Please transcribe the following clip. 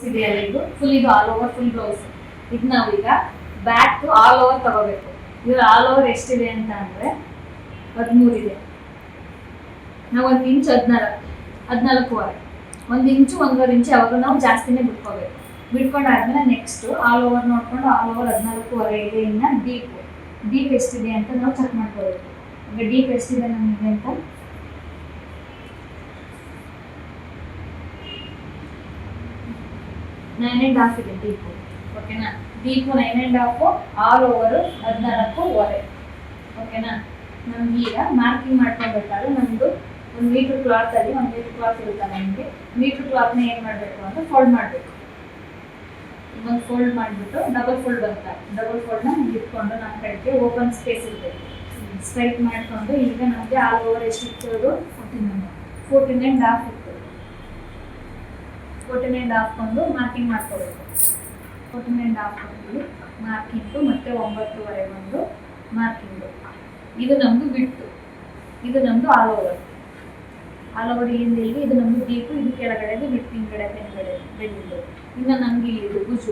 ಇದೆಯಲ್ಲ ಇದು ಫುಲ್, ಇದು ಆಲ್ ಓವರ್ ಫುಲ್ ಬ್ಲೌಸ್. ಇದು ನಾವೀಗ ಬ್ಯಾಕ್ ಆಲ್ ಓವರ್ ತಗೋಬೇಕು. ಇದು ಆಲ್ ಓವರ್ ಎಷ್ಟಿದೆ ಅಂತ ಅಂದ್ರೆ 13 ಇದೆ. ನಾವು 1 ಇಂಚ್ 14 1 ಇಂಚು 1.5 ಇಂಚು ಯಾವಾಗ ನಾವು ಜಾಸ್ತಿನೇ ಬಿಟ್ಕೋಬೇಕು. ಬಿಟ್ಕೊಂಡಾದ್ಮೇಲೆ ನೆಕ್ಸ್ಟ್ ಆಲ್ ಓವರ್ ನೋಡ್ಕೊಂಡು ಆಲ್ ಓವರ್ 14.5 ಇದೆ. ಇನ್ನು ಡೀಪ್ ಎಷ್ಟಿದೆ ಅಂತ ನಾವು ಚೆಕ್ ಮಾಡ್ಕೋಬೇಕು. ಈಗ ಡೀಪ್ ಎಷ್ಟಿದೆ ನಮಗೆ ಅಂತ 9.5 ಇದೆ ಡೀಪು. ಓಕೆನಾ? Deep 9.5, all over 14.5. ಓಕೆನಾ? ನಮ್ಗೆ ಈಗ ಮಾರ್ಕಿಂಗ್ ಮಾಡ್ಕೊಬೇಕಾದ್ರೆ ನಮ್ದು 1 ಮೀಟರ್ ಕ್ಲಾತ್ ಅಲ್ಲಿ 1 ಮೀಟರ್ ಕ್ಲಾತ್ ಇರುತ್ತೆ. ನಮಗೆ ಮೀಟರ್ ಕ್ಲಾತ್ನ ಏನು ಮಾಡಬೇಕು ಅಂದ್ರೆ ಫೋಲ್ಡ್ ಮಾಡಬೇಕು. ಇನ್ನೊಂದು ಫೋಲ್ಡ್ ಮಾಡಿಬಿಟ್ಟು ಡಬಲ್ ಫೋಲ್ಡ್ ಬರುತ್ತೆ. ಡಬಲ್ ಫೋಲ್ಡ್ನ ಇಟ್ಕೊಂಡು ನಮ್ಮ ಕಡೆಗೆ ಓಪನ್ ಸ್ಪೇಸ್ ಇರಬೇಕು. ಸ್ಟ್ರೈಟ್ ಮಾಡಿಕೊಂಡು ಈಗ ನಮಗೆ ಆಲ್ ಓವರ್ ಎಷ್ಟು ಇತ್ತು? 14.5 ಇತ್ತು. 14.5 ಕೊಂಡು ಮಾರ್ಕಿಂಗ್ ಮಾಡ್ಕೋಬೇಕು. 14.5 ಕೊಂಡು ಮಾರ್ಕಿಂಗು ಮತ್ತೆ 9.5 ಒಂದು ಮಾರ್ಕಿಂಗು. ಇದು ನಮ್ಮದು ಬಿಟ್ಟು, ಇದು ನಮ್ಮದು ಆಲ್ ಓವರ್. ಆಲ್ ಓವರ್ ಇಲ್ಲಿಂದ ಇಲ್ಲಿ ಇದು ನಮ್ಮದು ಡೀಪು, ಇದು ಕೆಳಗಡೆದು ಬಿಟ್ಟು, ಹಿಂಗಡೆ ಬೆನ್ಗಡೆ ಬೆಳ್ಳಿದ್ದು. ಇನ್ನು ನಮ್ಗೆ ಇಲ್ಲಿ ಇದು ಭುಜು.